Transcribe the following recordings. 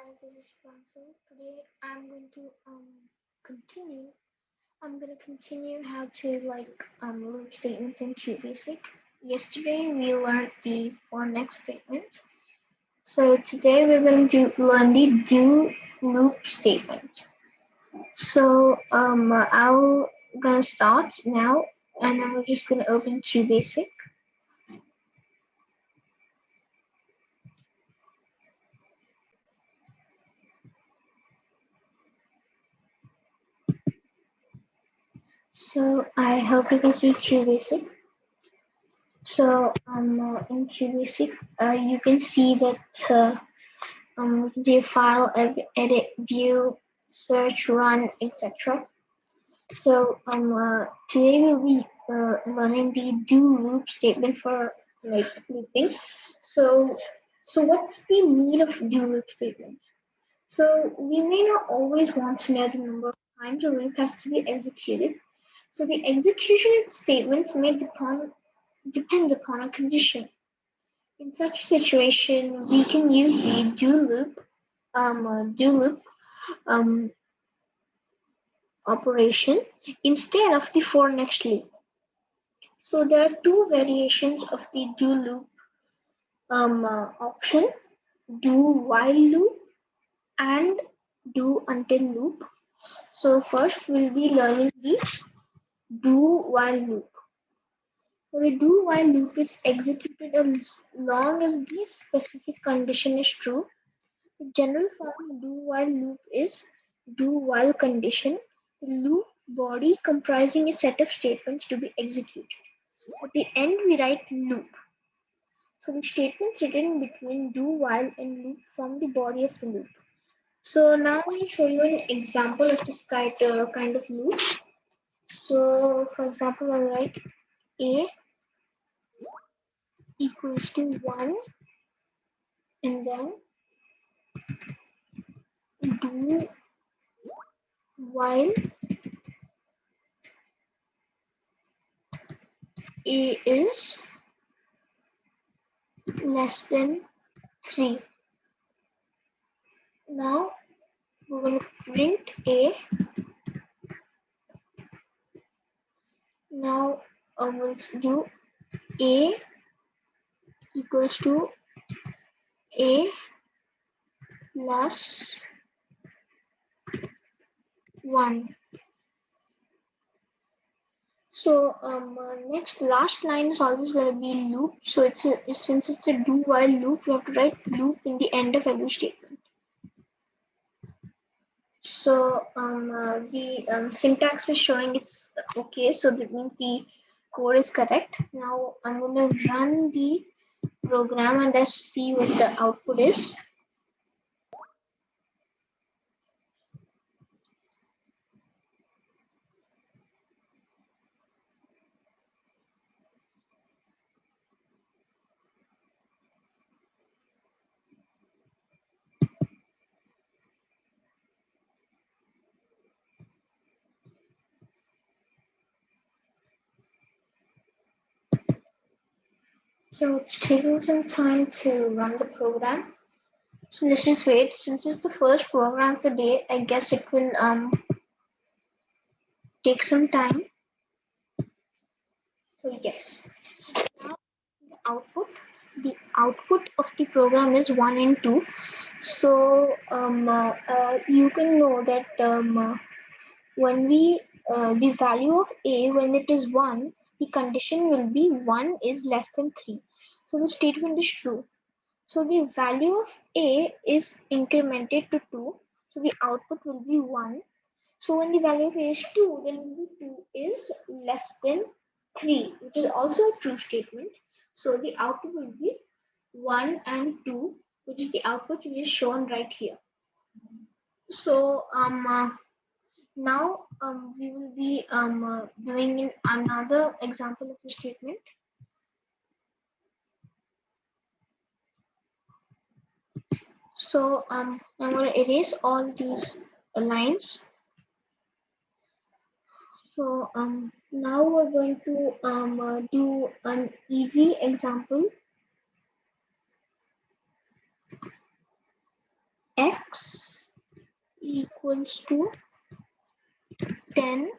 guys, this is Prancer. Today continue. I'm going to continue how to loop statements in QBasic. Yesterday we learned the for next statement. So today we're going to learn the do loop statement. So I'll gonna start now, and I'm just gonna open QBasic. So I hope you can see QBasic. So in QBasic, you can see that we can do file, edit, view, search, run, etc. So today we'll be learning the do loop statement for looping. So what's the need of do loop statement? So we may not always want to know the number of times a loop has to be executed. So the execution of statements may depend upon a condition. In such a situation, we can use the do loop um, operation instead of the for next loop. So there are two variations of the do loop option: do while loop and do until loop. So first, we'll be learning the do while loop. So the do while loop is executed as long as the specific condition is true. The general form of do while loop is do while condition, the loop body comprising a set of statements to be executed. At the end, we write loop. So the statements written between do while and loop form the body of the loop. So now I'm going to show you an example of this kind of loop. So for example, I'll write a equals to 1 and then do while a is less than 3. Now we're going to print a. Now we'll do a equals to a plus 1. So next last line is always going to be loop. So since it's a do while loop, we have to write loop in the end of every statement. So the syntax is showing it's okay. So that means the code is correct. Now I'm going to run the program and let's see what the output is. So it's taking some time to run the program. So let's just wait. Since it's the first program of the day, I guess it will take some time. So yes. Now the output of the program is 1 and 2. So you can know that when the value of a when it is 1, the condition will be 1 is less than 3. So the statement is true. So the value of a is incremented to 2. So the output will be 1. So when the value of a is 2, then 2 is less than 3, which is also a true statement. So the output will be 1 and 2, which is the output which is shown right here. So now we will be doing in another example of the statement. So I'm going to erase all these lines. So now we're going to do an easy example. X equals to 10,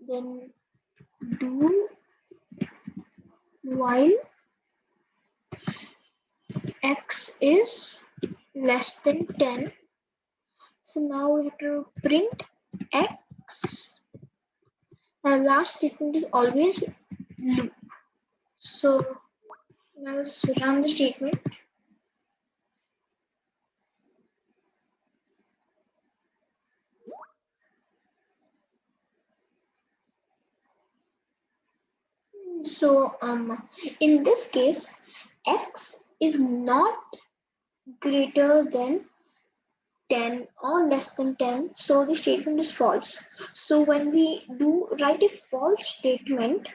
then do while x is less than 10. So now we have to print x. Now last statement is always loop. So now let's run the statement. So in this case, x is not greater than 10 or less than 10, so the statement is false. So when we do write a false statement,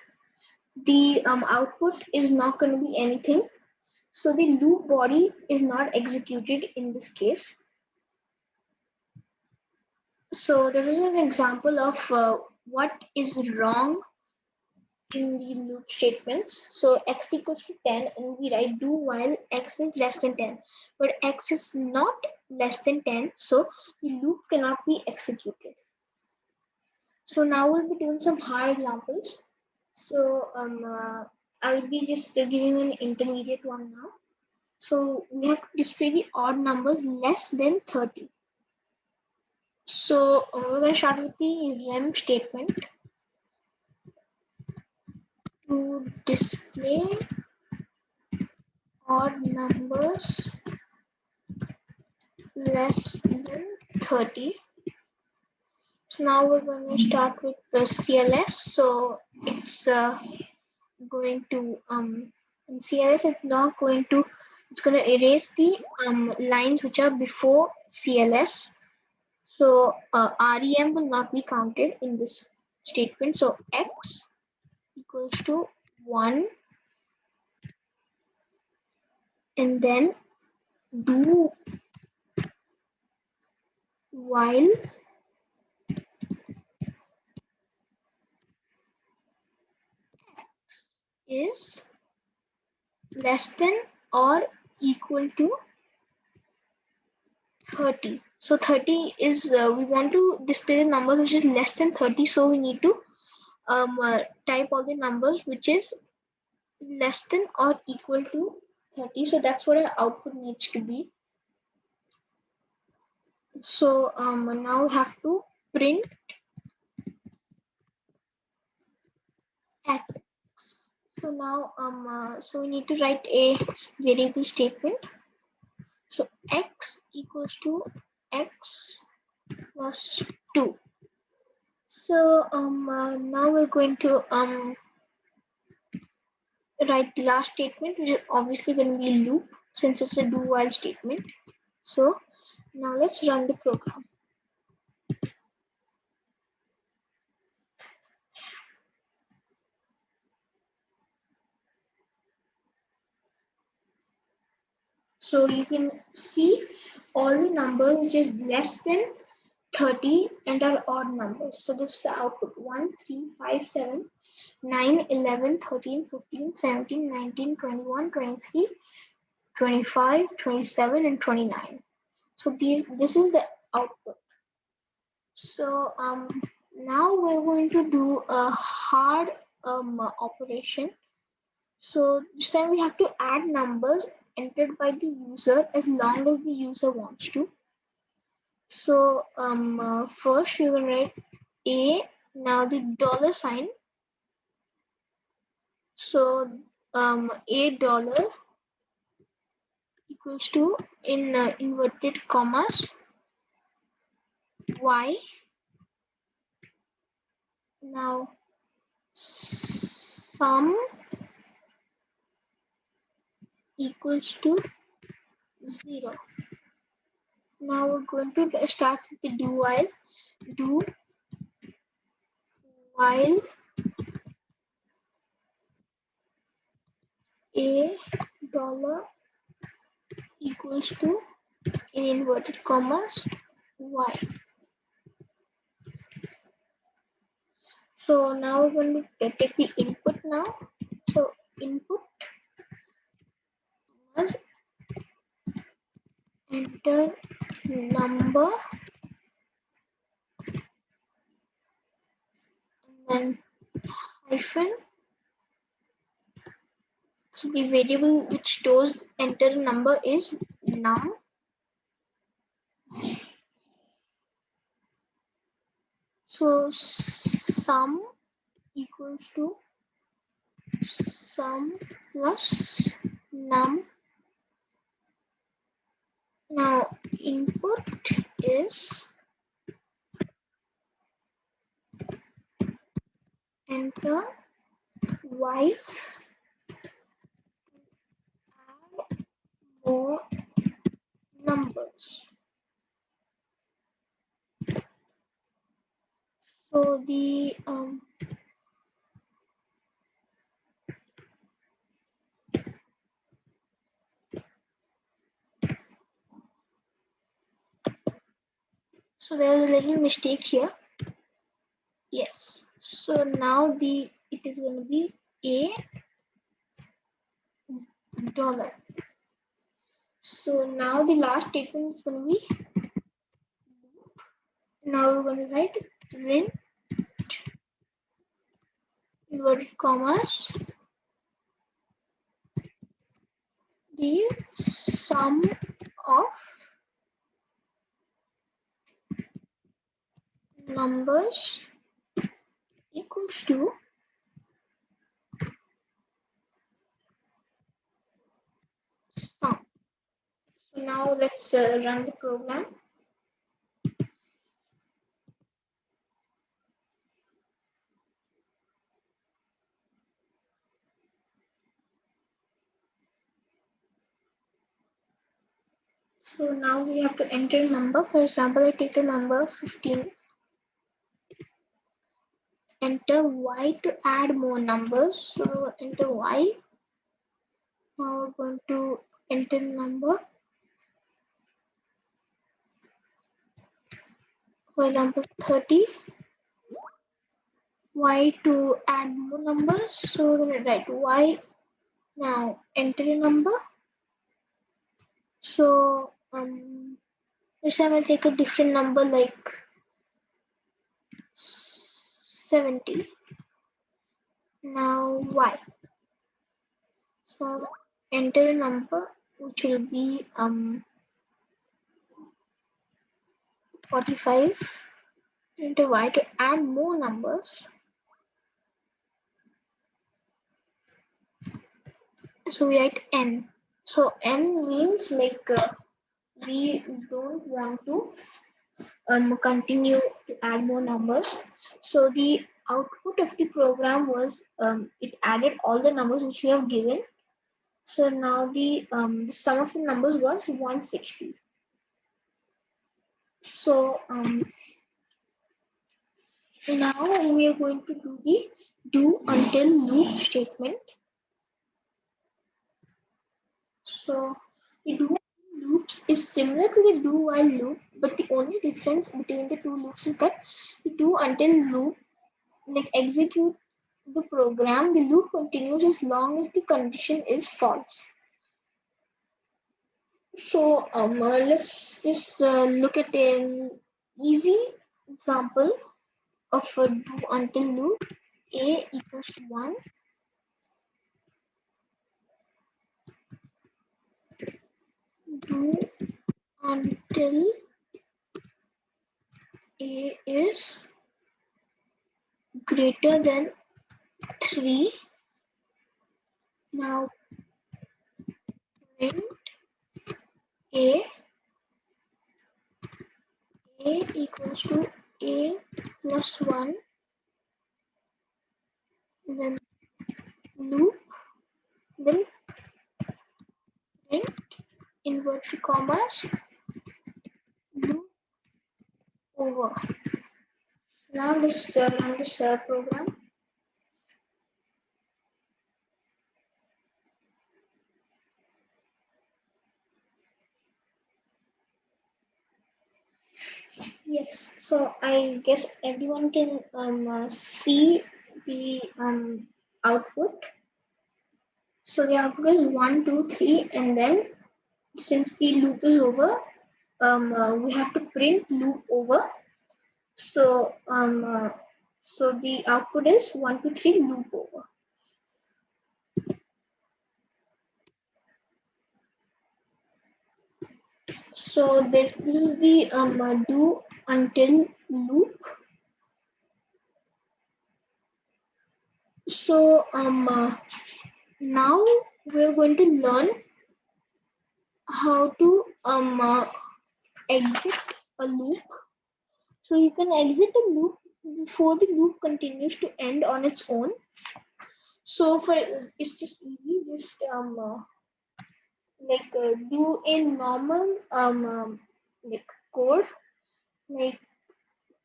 the output is not going to be anything. So the loop body is not executed in this case. So there is an example of what is wrong in the loop statements. So x equals to 10 and we write do while x is less than 10, but x is not less than 10, so the loop cannot be executed. So now we'll be doing some hard examples. So I'll be just giving an intermediate one now. So we have to display the odd numbers less than 30. So we're going to start with the rem statement. To display odd numbers less than 30. So now we're going to start with the CLS. So it's going to in CLS it's not going to, it's going to erase the lines which are before CLS. So REM will not be counted in this statement. So x equals to 1, and then do while is less than or equal to 30. So 30 is, we want to display the numbers which is less than 30. So we need to type all the numbers which is less than or equal to 30. So that's what our output needs to be. So now we have to print x. So now so we need to write a variable statement. So x equals to x plus 2. So now we're going to write the last statement, which is obviously going to be a loop since it's a do while statement. So now let's run the program. So you can see all the numbers which is less than 30 and are odd numbers. So this is the output: 1, 3, 5, 7, 9, 11, 13, 15, 17, 19, 21, 23, 25, 27, and 29. So this is the output. So now we're going to do a hard operation. So this time we have to add numbers entered by the user as long as the user wants to. So first you're gonna write a, now the dollar sign. So a dollar equals to, in inverted commas, y. Now sum equals to 0. Now we're going to start with the do while. Do while a dollar equals to, in inverted commas, y. So now we're going to take the input now. So input must enter number then hyphen. So the variable which stores enter number is num. So sum equals to sum plus num. Now input is enter y, add more numbers. So the so there's a little mistake here. Yes. So now it is going to be a dollar. So now the last statement is going to be loop. Now we're going to write print inverted commas the sum of numbers equals to sum. So now let's run the program. So now we have to enter a number. For example, I take the number 15. Enter y to add more numbers. So enter y. Now we're going to enter number. For example, 30. Y to add more numbers. So we're going to write y. Now enter a number. So this time I'll take a different number like 70. Now y. So enter a number which will be 45. Enter y to add more numbers. So we write n. So n means like we don't want to continue to add more numbers. So the output of the program was it added all the numbers which we have given. So now the sum of the numbers was 160. So now we are going to do the do until loop statement. So the do loops is similar to the do while loop, but the only difference between the two loops is that the do until loop like execute the program, the loop continues as long as the condition is false. So let's just look at an easy example of a do until loop. A equals to 1. Do until A is greater than 3. Now print A equals to A plus 1. Then loop, then print inverted commas loop over. Now let's run this program. Yes, so I guess everyone can see the output. So the output is 1, 2, 3, and then since the loop is over, we have to print loop over. So So the output is 1, 2, 3 loop over. So this is the do until loop. So now we're going to learn how to exit a loop. So you can exit a loop before the loop continues to end on its own. So for it's just easy, just do a normal like code, like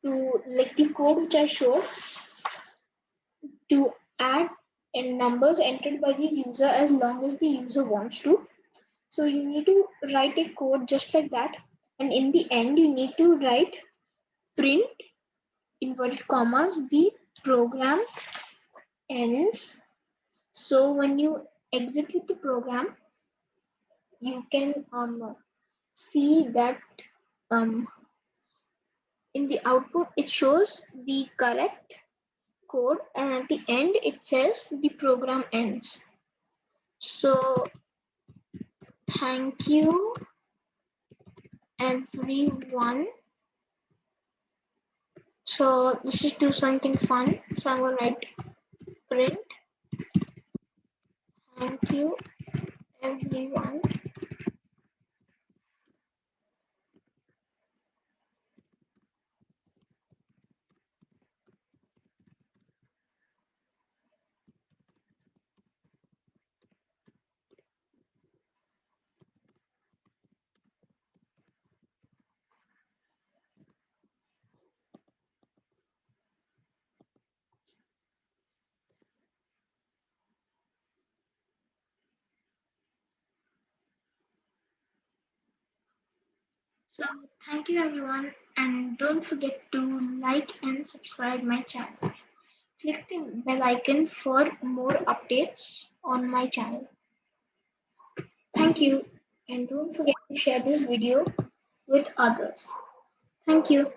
the code which I showed, to add in numbers entered by the user as long as the user wants to. So you need to write a code just like that, and in the end you need to write print inverted commas the program ends. So when you execute the program, you can see that um, in the output it shows the correct code, and at the end it says the program ends. So thank you everyone. So this is do something fun. So I'm gonna write print thank you everyone. So thank you everyone, and don't forget to like and subscribe my channel. Click the bell icon for more updates on my channel. Thank you, and don't forget to share this video with others. Thank you.